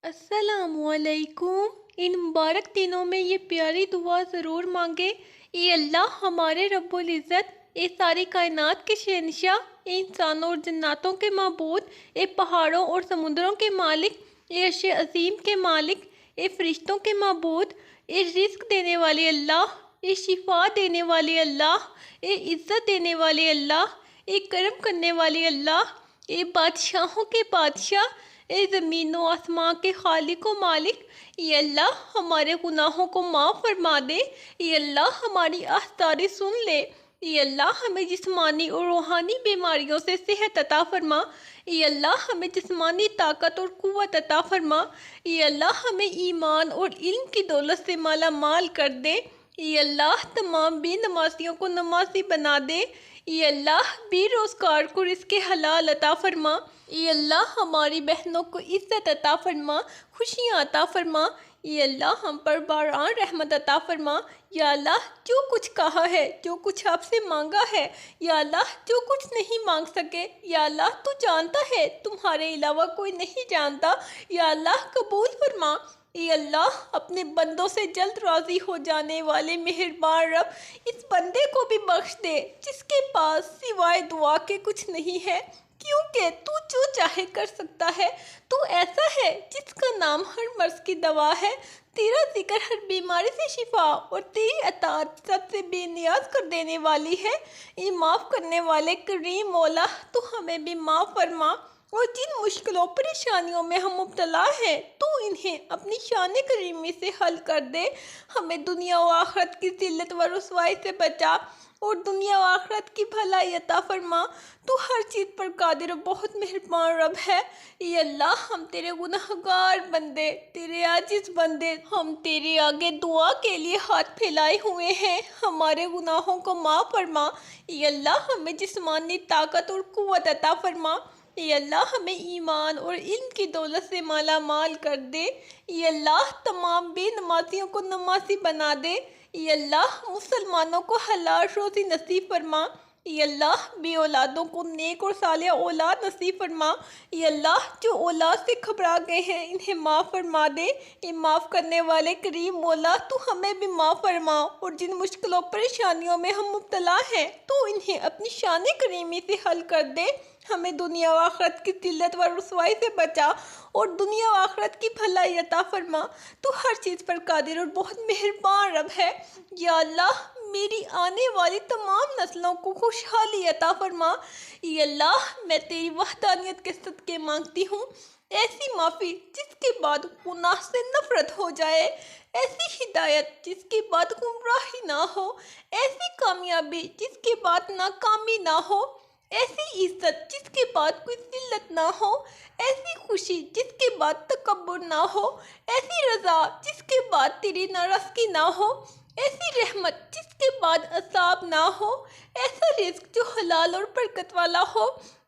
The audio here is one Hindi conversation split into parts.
अस्सलामुअलैकुम। इन मुबारक दिनों में ये प्यारी दुआ ज़रूर मांगे। ये अल्लाह हमारे रब्बुल इज़्ज़त, ये सारी कायनात के शहंशाह, ये इंसानों और जन्नातों के माबूद, ये पहाड़ों और समुद्रों के मालिक, ये अर्श अज़ीम के मालिक, ये फ़रिश्तों के माबूद, ये रिज़्क़ देने वाले अल्लाह, ये शिफा देने वाले अल्लाह, ये इज़्ज़त देने वाले अल्लाह, ये करम करने वाले अल्लाह, ये बादशाहों के बादशाह, ए ज़मीन व आसमां के खालिक व मालिक, ये अल्लाह हमारे गुनाहों को माफ़ फरमा दे। ये अल्लाह हमारी आस्तारी सुन ले। ये अल्लाह हमें जिस्मानी और रूहानी बीमारियों से सेहत अता फरमा। ये अल्लाह हमें जिस्मानी ताकत और क़ुव्वत अता फरमा। ये अल्लाह हमें ईमान और इल्म की दौलत से माला माल कर दे। ये अल्लाह तमाम बेनमाजियों को नमाजी बना दे। ये अल्लाह बेरोज़गार को रिज़्क़ हलाल अता फरमा। ये अल्लाह हमारी बहनों को इज़्ज़त अता फरमा, खुशियाँ अता फरमा। ये अल्लाह हम पर बारान रहमत अता फरमा। या अल्लाह जो कुछ कहा है, जो कुछ आपसे मांगा है, या अल्लाह जो कुछ नहीं मांग सके, या अल्लाह तू जानता है, तुम्हारे अलावा कोई नहीं जानता। या अल्लाह कबूल फरमा। ये अल्लाह अपने बंदों से जल्द राज़ी हो जाने वाले मेहरबान रब, इस बंदे को भी बख्श दे जिसके पास सिवाय दुआ के कुछ नहीं है, क्योंकि तू जो चाहे कर सकता है। तू ऐसा है जिसका नाम हर मर्ज की दवा है, तेरा जिक्र हर बीमारी से शिफा और तेरी अताअत सबसे बेनियाज कर देने वाली है। ये माफ़ करने वाले करीम मौला, तू हमें भी माफ़ फरमा और जिन मुश्किलों परेशानियों में हम मुब्तला हैं, तू इन्हें अपनी शान करीमी से हल कर दे। हमें दुनिया व आखिरत की जिल्लत व रुसवाई से बचा और दुनिया व आखिरत की भलाई अता फरमा। तू हर चीज़ पर कादिर बहुत मेहरबान रब है। ये अल्लाह हम तेरे गुनहगार बंदे, तेरे आजिज़ बंदे, हम तेरे आगे दुआ के लिए हाथ फैलाए हुए हैं, हमारे गुनाहों को माफ़ फरमा। ये अल्लाह हमें जिस्मानी ताकत और क़ुव्वत अता फरमा। ये अल्लाह हमें ईमान और इल्म की दौलत से माला माल कर दे। ये अल्लाह तमाम बेनमाजियों को नमाजी बना दे। ये अल्लाह मुसलमानों को हलाल रोज़ी नसीब फरमा। ये अल्लाह बे औलादों को नेक और सालिह औलाद नसीब फरमा। ये अल्लाह जो औलाद से घबरा गए हैं, इन्हें माफ़ फरमा दे। ये माफ़ करने वाले करीम मौला, तू हमें भी माफ़ फरमा और जिन मुश्किलों परेशानियों में हम मुब्तला हैं, तू इन्हें अपनी शान करीमी से हल कर दे। हमें दुनिया व आखिरत की जिल्लत व रुसवाई से बचा और दुनिया व आखिरत की भलाई अता फरमा। तू हर चीज़ पर कादिर और बहुत मेहरबान रब है। या अल्लाह मेरी आने वाली तमाम नस्लों को खुशहाली अता फरमा। या अल्लाह मैं तेरी वहदानियत के सदके मांगती हूँ, ऐसी माफ़ी जिसके बाद गुनाह से नफरत हो जाए, ऐसी हिदायत जिसके बाद गुमराही ना हो, ऐसी कामयाबी जिसके बाद नाकामी ना हो, ऐसी इज्जत जिसके बाद कोई जिल्लत ना हो, ऐसी खुशी जिसके बाद तकब्बुर ना हो, ऐसी रज़ा जिसके बाद तेरी नाराज़गी ना हो, ऐसी रहमत जिसके बाद अज़ाब ना हो, ऐसा रिज़्क जो हलाल और बरकत वाला हो,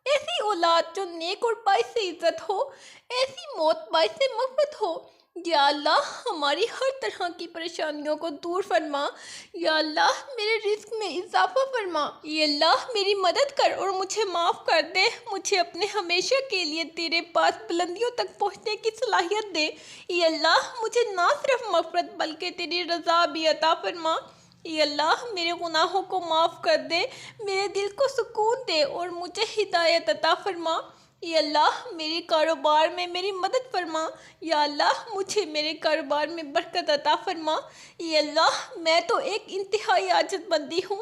ऐसी औलाद जो नेक और बाइस इज़्ज़त हो, ऐसी मौत बाइस मग़फ़िरत हो। या अल्लाह हमारी हर तरह की परेशानियों को दूर फरमा। या अल्लाह मेरे रिज़्क में इजाफ़ा फरमा। या अल्लाह मेरी मदद कर और मुझे माफ़ कर दे। मुझे अपने हमेशा के लिए तेरे पास बुलंदियों तक पहुँचने की सलाहियत दे। या अल्लाह मुझे ना सिर्फ मग़फ़िरत बल्कि तेरी रज़ा भी अता फरमा। या अल्लाह मेरे गुनाहों को माफ़ कर दे, मेरे दिल को सुकून दे और मुझे हिदायत अता फरमा। या अल्लाह मेरे कारोबार में मेरी मदद फरमा। या अल्लाह मुझे मेरे कारोबार में बरकत अता फरमा। या अल्लाह मैं तो एक इंतहाई आजिज़ बंदी हूँ,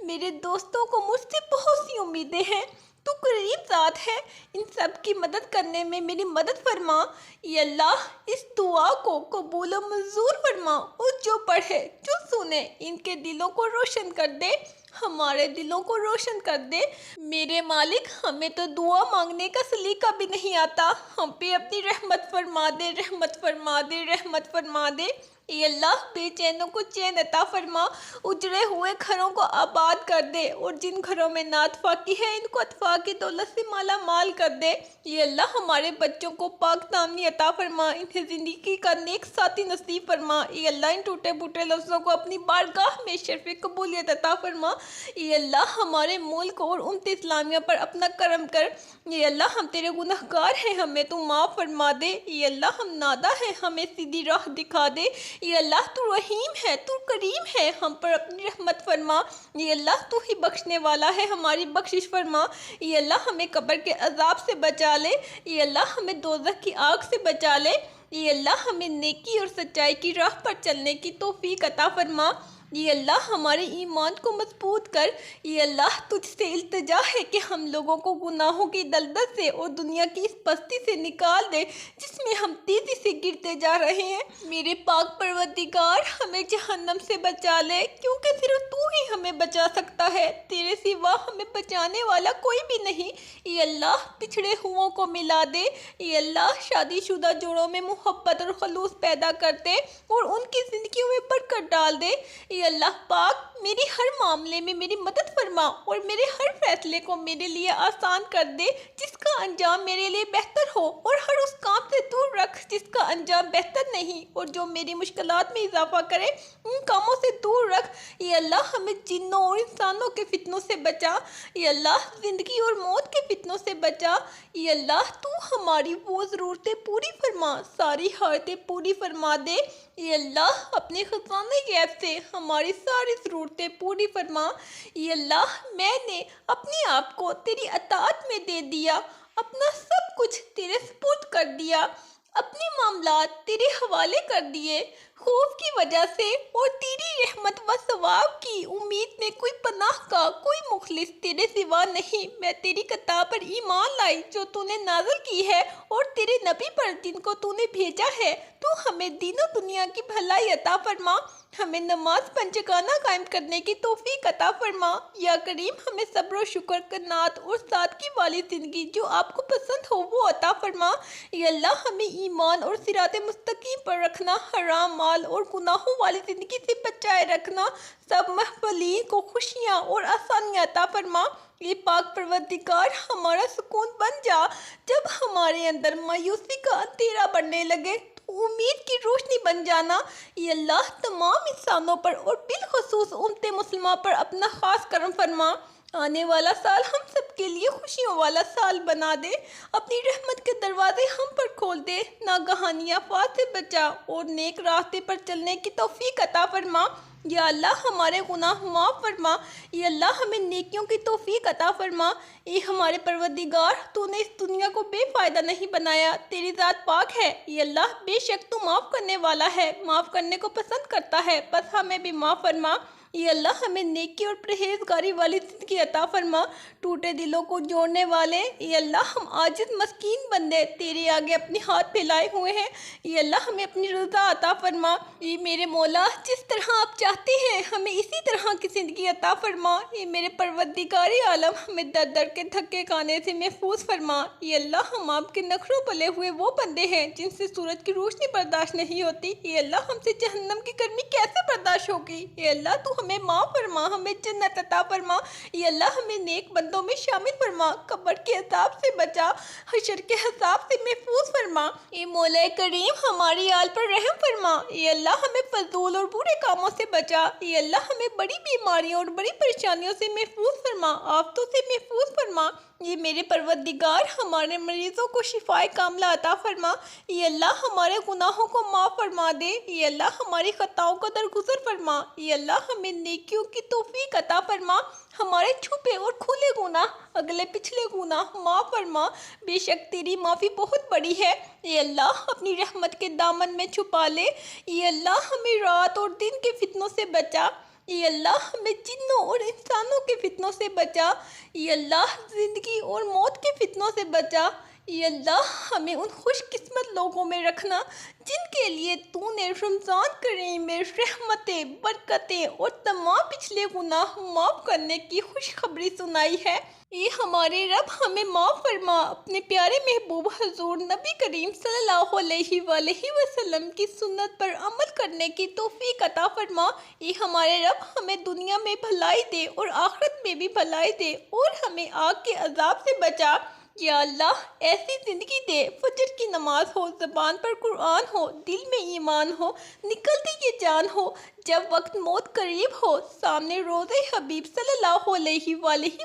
मेरे दोस्तों को मुझसे बहुत सी उम्मीदें हैं, तू करीम ज़ात है, इन सब की मदद करने में मेरी मदद फरमा। या अल्लाह इस दुआ को कबूल और मंजूर फरमा और जो पढ़े जो सुने इनके दिलों को रोशन कर दे, हमारे दिलों को रोशन कर दे। मेरे मालिक हमें तो दुआ मांगने का सलीका भी नहीं आता, हम पे अपनी रहमत फरमा दे, रहमत फरमा दे, रहमत फरमा दे। ये अल्लाह बेचैनों को चैन अता फरमा, उजड़े हुए घरों को आबाद कर दे और जिन घरों में नातफाकी है इनको अतफा की दौलत से माला माल कर दे। ये अल्लाह हमारे बच्चों को पाक दामनी अता फरमा, इन्हें ज़िंदगी का नेक साथी नसीब फरमा। ये अल्लाह इन टूटे फूटे लफ्ज़ों को अपनी बारगाह में शर्फ़ कबूलियत अता फरमा। ये अल्लाह हमारे मुल्क और उम्मत इस्लामिया पर अपना करम कर। ये अल्लाह हम तेरे गुनहगार हैं, हमें तू माफ़ फरमा दे। ये अल्लाह हम नादा हैं, हमें सीधी राह दिखा दे। ये अल्लाह तू रहीम है, तू करीम है, हम पर अपनी रहमत फरमा। ये अल्लाह तू ही बख्शने वाला है, हमारी बख्शिश फरमा। ये अल्लाह हमें कब्र के अजाब से बचा ले। ये अल्लाह हमें दोज़ख की आग से बचा ले। ये अल्लाह हमें नेकी और सच्चाई की राह पर चलने की तौफीक अता फरमा। ये अल्लाह हमारे ईमान को मजबूत कर। ये अल्लाह तुझसे इल्तिजा है कि हम लोगों को गुनाहों की दलदल से और दुनिया की इस पस्ती से निकाल दे जिसमें हम तेजी से गिरते जा रहे हैं। मेरे पाक परवरदिगार हमें जहन्नम से बचा ले, क्योंकि सिर्फ तू ही हमें बचा सकता है, तेरे सिवा हमें बचाने वाला कोई भी नहीं। ये अल्लाह पिछड़े हुओं को मिला दे। ये अल्लाह शादीशुदा जोड़ों में मोहब्बत और खलूस पैदा करते और उनकी ज़िंदगियों में बरकत डाल दे। ये अल्लाह पाक मेरी हर मामले में मेरी मदद फरमा और मेरे हर फैसले को मेरे लिए आसान कर दे जिसका अंजाम मेरे लिए बेहतर हो, और हर उस काम से दूर रख जिसका अंजाम बेहतर नहीं और जो मेरी मुश्किलात में इजाफा करे, उन कामों से दूर रख। ये अल्लाह हमें जिन्नों और इंसानों के फितनों से बचा। ये अल्लाह ज़िंदगी और मौत के फितनों से बचा। ये अल्लाह तू हमारी वो ज़रूरतें पूरी फरमा, सारी हाजतें पूरी फरमा दे। ये अल्लाह अपने खजाने गैब से हमारी सारी ज़रूरतें पूरी फरमा। ये अल्लाह मैंने अपने आप को तेरी अताअत में दे दिया, अपना सब कुछ तेरे सुपुर्द कर दिया, अपने मामलात तेरे हवाले कर दिए। खौफ की वजह से और तेरी रहमत व सवाब की उम्मीद में कोई पनाह का कोई मुखलिस तेरे सिवा नहीं। मैं तेरी किताब पर ईमान लाई जो तूने नाज़िल की है और तेरे नबी पर जिनको तूने भेजा है। तू हमें दीनों दुनिया की भलाई अता फरमा, हमें नमाज पंचगाना कायम करने की तौफीक अता फरमा। या करीम हमें सब्र शुक्र कनात और सादगी वाली ज़िंदगी जो आपको पसंद हो वो अता फरमा। या अल्लाह हमें ईमान और सिराते मुस्तकीम पर रखना, हराम माल और गुनाहों वाली ज़िंदगी से बचाए रखना। सब महफलीन को खुशियाँ और आसानियाँ अता फरमा। ये पाक परवरदिगार हमारा सुकून बन जा। जब हमारे अंदर मायूसी का अंधेरा बढ़ने लगे तो उम्मीद की रोशनी बन जाना। ये अल्लाह तमाम इंसानों पर और बिलखसूस उम्मत मुस्लिमा पर अपना ख़ास करम फरमा। आने वाला साल हम सब के लिए खुशियों वाला साल बना दे। अपनी रहमत के दरवाजे हम पर खोल दे। नागहानी आफात से बचा और नेक रास्ते पर चलने की तौफीक अता फरमा। या अल्लाह हमारे गुनाह माफ़ फरमा। ये अल्लाह हमें नेकियों की तौफीक अता फरमा। ये हमारे परवरदिगार तूने इस दुनिया को बेफ़ायदा नहीं बनाया, तेरी ज़ात पाक है। ये अल्लाह बेशक तू माफ़ करने वाला है, माफ़ करने को पसंद करता है, बस हमें भी माफ़ फरमा। ये अल्लाह हमें नेकी और परहेजगारी वाली ज़िंदगी अता फरमा। टूटे दिलों को जोड़ने वाले ये अल्लाह हम आजिज़ मस्कीन बंदे तेरे आगे अपने हाथ फैलाए हुए हैं। ये अल्लाह हमें अपनी रज़ा अता फरमा। ये मेरे मौला जिस तरह आप चाहते हैं हमें इसी तरह की ज़िंदगी अता फरमा। ये मेरे परवरदिगार आलम हमें दर दर के धक्के खाने से महफूज फरमा। ये अल्लाह हम आपके नखरों पले हुए वो बंदे हैं जिनसे सूरज की रोशनी बर्दाश्त नहीं होती। ये अल्लाह हमसे जहन्नम की गर्मी कैसे बर्दाश्त होगी। ये अल्लाह तू हमें माफ़ फरमा, हमें जन्नत अता फरमा। ये अल्लाह हमें नेक बंदों में शामिल फरमा। कब्र के अज़ाब से बचा, हशर के हिसाब से महफूज फरमा। ये मौला करीम हमारी आल पर रहम फरमा। ये अल्लाह हमें फजूल और बुरे कामों से बचा। ये अल्लाह हमें बड़ी बीमारियों और बड़ी परेशानियों से महफूज फरमा, आफतों से महफूज फरमा। ये मेरे परवरदिगार हमारे मरीज़ों को शिफाए कामला अता फरमा। ये अल्लाह हमारे गुनाहों को माफ़ फरमा दे। ये अल्लाह हमारी ख़ताओं को दरगुजर फरमा। ये अल्लाह हमें नेकियों की तौफीक अता फरमा। हमारे छुपे और खुले गुनाह, अगले पिछले गुनाह माफ़ फरमा। बेशक तेरी माफ़ी बहुत बड़ी है। ये अल्लाह अपनी रहमत के दामन में छुपा ले। ये अल्लाह हमें रात और दिन के फितनों से बचा। ये अल्लाह हमें जिन्नों और इंसानों के फितनों से बचा। ये अल्लाह ज़िंदगी और मौत के फितनों से बचा। ये अल्लाह हमें उन खुशकिस्मत लोगों में रखना जिनके लिए तूने रमज़ान करीम में रहमतें, बरकतें और तमाम पिछले गुनाह माफ़ करने की खुशखबरी सुनाई है। ये हमारे रब हमें माफ़ फरमा। अपने प्यारे महबूब हजूर नबी करीम सल्लल्लाहु अलैहि वसल्लम की सुन्नत पर अमल करने की तौफीक अता फरमा। ये हमारे रब हमें दुनिया में भलाई दे और आखिरत में भी भलाई दे और हमें आग के अजाब से बचा। या अल्लाह ऐसी ज़िंदगी दे, फजर की नमाज हो, ज़बान पर कुरान हो, दिल में ईमान हो, निकलती ये जान हो, जब वक्त मौत करीब हो, सामने रोज़े हबीब सल्लल्लाहु अलैहि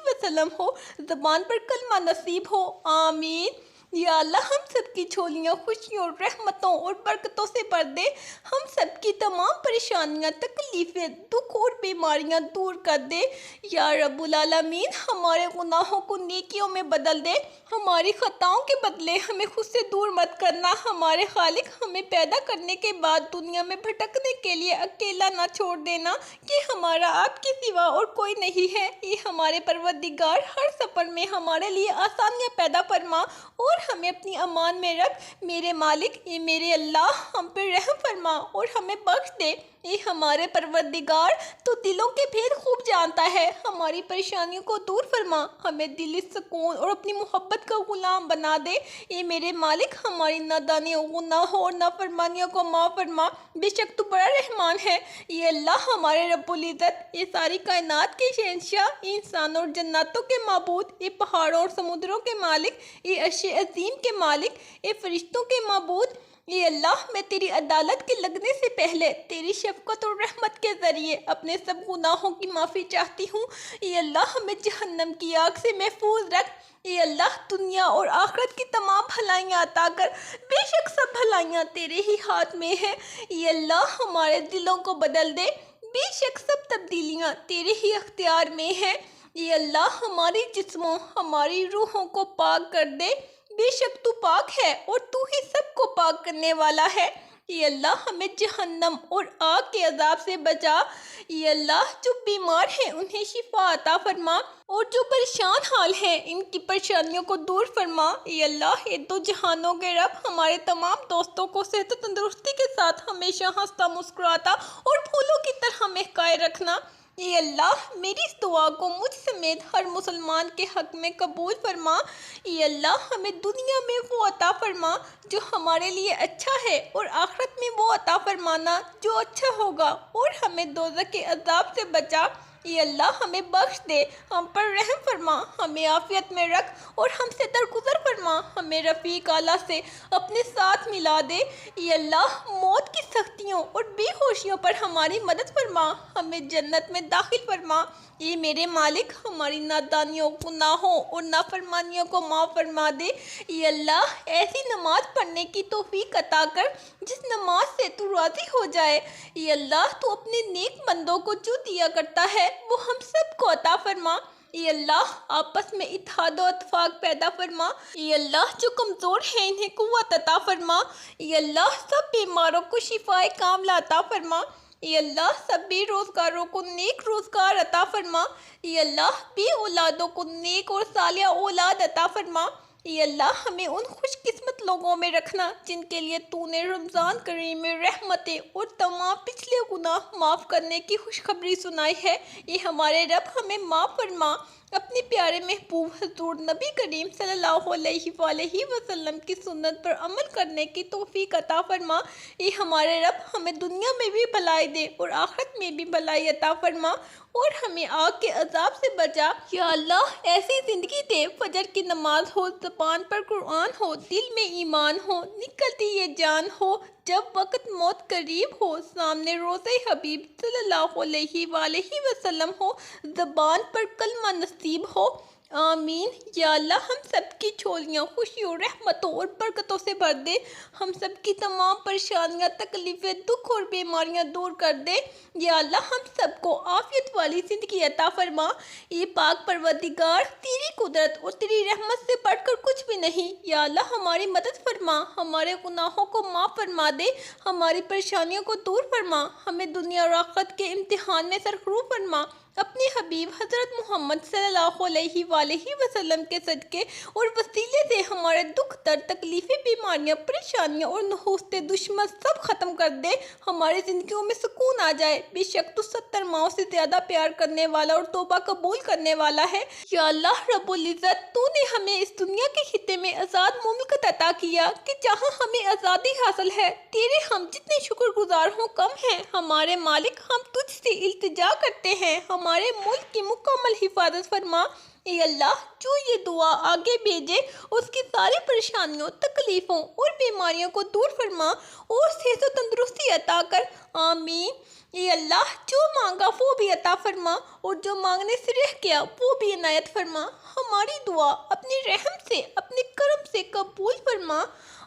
वसल्लम हो, ज़बान पर कलमा नसीब हो, आमीन। या अल्लाह हम सबकी झोलियाँ खुशियों, रहमतों और बरकतों से भर दे। हम सबकी तमाम परेशानियाँ, तकलीफ़ें, दुख और बीमारियाँ दूर कर दे। या रब्बुल आलमीन हमारे गुनाहों को नेकियों में बदल दे। हमारी खताओं के बदले हमें खुद से दूर मत करना। हमारे खालिक हमें पैदा करने के बाद दुनिया में भटकने के लिए अकेला ना छोड़ देना कि हमारा आपके सिवा और कोई नहीं है। ये हमारे परवरदिगार हर सफ़र में हमारे लिए आसानियाँ पैदा फरमा और हमें अपनी अमान में रख। मेरे मालिक, ये मेरे अल्लाह, हम पे रहम फरमा और हमें बख्श दे। ये हमारे परवरदिगार तो दिलों के भेद खूब जानता है। हमारी परेशानियों को दूर फरमा, हमें दिली सुकून और अपनी मोहब्बत का गुलाम बना दे। ये मेरे मालिक हमारी नादानी और गुनाहों और नाफरमानियों को माफ़ फरमा। बेशक तू बड़ा रहमान है। ये अल्लाह हमारे रब्बुल इज़्ज़त, ये सारी कायनात के शहंशाह, इंसानों और जन्नतों के माबूद, ये पहाड़ों और समुद्रों के मालिक, ये अर्श अज़ीम के मालिक, ये फरिश्तों के माबूद, ये अल्लाह मैं तेरी अदालत के लगने से पहले तेरी शफ़क़त और रहमत के ज़रिए अपने सब गुनाहों की माफ़ी चाहती हूँ। ये अल्लाह हमें जहन्नम की आग से महफूज रख। ये अल्लाह दुनिया और आखिरत की तमाम भलाइयाँ अता कर। बेशक सब भलाइयाँ तेरे ही हाथ में है। ये अल्लाह हमारे दिलों को बदल दे। बेशक सब तब्दीलियाँ तेरे ही अख्तियार में है। ये अल्लाह हमारी जिस्मों, हमारी रूहों को पाक कर दे। बेशक तू पाक है और तू ही सबको पाक करने वाला है। ये अल्लाह हमें जहन्नम और आग के अजाब से बचा। ये अल्लाह जो बीमार हैं उन्हें शिफा अता फरमा और जो परेशान हाल हैं इनकी परेशानियों को दूर फरमा। ये अल्लाह ये दो जहानों के रब हमारे तमाम दोस्तों को सेहत तंदुरुस्ती के साथ हमेशा हंसता मुस्कुराता और फूलों की तरह महकाए रखना। ये अल्लाह मेरी इस दुआ को मुझ समेत हर मुसलमान के हक में कबूल फरमा। ये अल्लाह हमें दुनिया में वो अता फरमा जो हमारे लिए अच्छा है और आखिरत में वो अता फरमाना जो अच्छा होगा और हमें दोज़ख के अज़ाब से बचा। ये अल्लाह हमें बख्श दे, हम पर रहम फरमा, हमें आफियत में रख और हमसे दरगुजर फरमा। हमें रफ़ीक आला से अपने साथ मिला दे। ये अल्लाह मौत की सख्तियों और बेहोशियों पर हमारी मदद फरमा, हमें जन्नत में दाखिल फरमा। ये मेरे मालिक हमारी नादानियों, गुनाहों और नाफरमानियों को माफ़ फरमा दे। ये अल्लाह ऐसी नमाज पढ़ने की तौफीक अता कर जिस नमाज से तू राज़ी हो जाए। ये अल्लाह तू अपने नेक बंदों को जो दिया करता है वो हम सब को अता फरमा। ये अल्लाह आपस में इत्तेहाद और इत्तेफाक पैदा फरमा। ये अल्लाह जो कमज़ोर हैं इन्हें कुव्वत अता फरमा। ये अल्लाह सब बीमारों को शिफाए कामिला अता फरमा। ये अल्लाह सब बेरोज़गारों को नेक रोज़गार अता फरमा। ये अल्लाह बे औलादों को नेक और सालिया औलाद अता फरमा। ये अल्लाह हमें उन खुशकिस्मत लोगों में रखना जिनके लिए तूने रमज़ान करीम में रहमतें और तमाम पिछले गुनाह माफ़ करने की खुशखबरी सुनाई है। ये हमारे रब हमें माफ़ फरमा। अपने प्यारे महबूब हज़ूर नबी करीम सल्लल्लाहु अलैहि वसल्लम की सुन्नत पर अमल करने की तौफीक अता फरमा। ये हमारे रब हमें दुनिया में भी भलाई दे और आखिरत में भी भलाई अता फरमा और हमें आग के अजाब से बचा। या अल्लाह ऐसी ज़िंदगी दे, फजर की नमाज हो, ज़बान पर कुरान हो, दिल में ईमान हो, निकलती ये जान हो, जब वक्त मौत करीब हो, सामने रोज़े हबीब सल्लल्लाहु अलैहि वसल्लम हो, ज़बान पर कलमा नसीब हो, आमीन। या अल्लाह हम सबकी झोलियाँ खुशियों, रहमतों और बरकतों से भर दे। हम सबकी तमाम परेशानियाँ, तकलीफ़ें, दुख और बीमारियाँ दूर कर दे। या अल्लाह हम सबको आफियत वाली ज़िंदगी अता फरमा। ये पाक परवरदिगार तेरी कुदरत और तेरी रहमत से बढ़कर कुछ भी नहीं। या अल्लाह हमारी मदद फरमा, हमारे गुनाहों को माफ़ फरमा दे, हमारी परेशानियों को दूर फरमा, हमें दुनिया और आखिरत के इम्तिहान में सरखरू फरमा। अपने हबीब हज़रत मोहम्मद सल्लल्लाहु अलैहि वसल्लम के सदक़े और वसीले से हमारे दुख, दर्द, तकलीफ़ें, बीमारियाँ, परेशानियाँ और नहुस्ते दुश्मन सब ख़त्म कर दे। हमारी ज़िंदगियों में सुकून आ जाए। बेशक तू 70 माओं से ज़्यादा प्यार करने वाला और तौबा कबूल करने वाला है। या अल्लाह रब्बुल इज़्ज़त, तूने हमें इस दुनिया के खित्ते में आज़ाद मुमलकत अता किया कि जहाँ हमें आज़ादी हासिल है। तेरे हम जितने शुक्रगुजार हों कम हैं। हमारे मालिक, हम तुझसे इल्तिजा करते हैं, हमारे मुल्क की मुकम्मल हिफाजत फरमा। ए अल्लाह, जो ये दुआ आगे भेजे उसकी सारी परेशानियों, तकलीफ़ों और बीमारियों को दूर फरमा और सेहत और तंदुरुस्ती अता कर। आमीन। ए अल्लाह, जो मांगा वो भी अता फरमा और जो मांगने से रह गया वो भी इनायत फरमा। हमारी दुआ अपने रहम से, अपने करम से कबूल फरमा।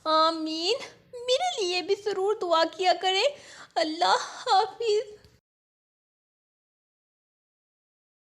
आमीन। मेरे लिए भी ज़रूर दुआ किया करें। अल्लाह हाफिज़।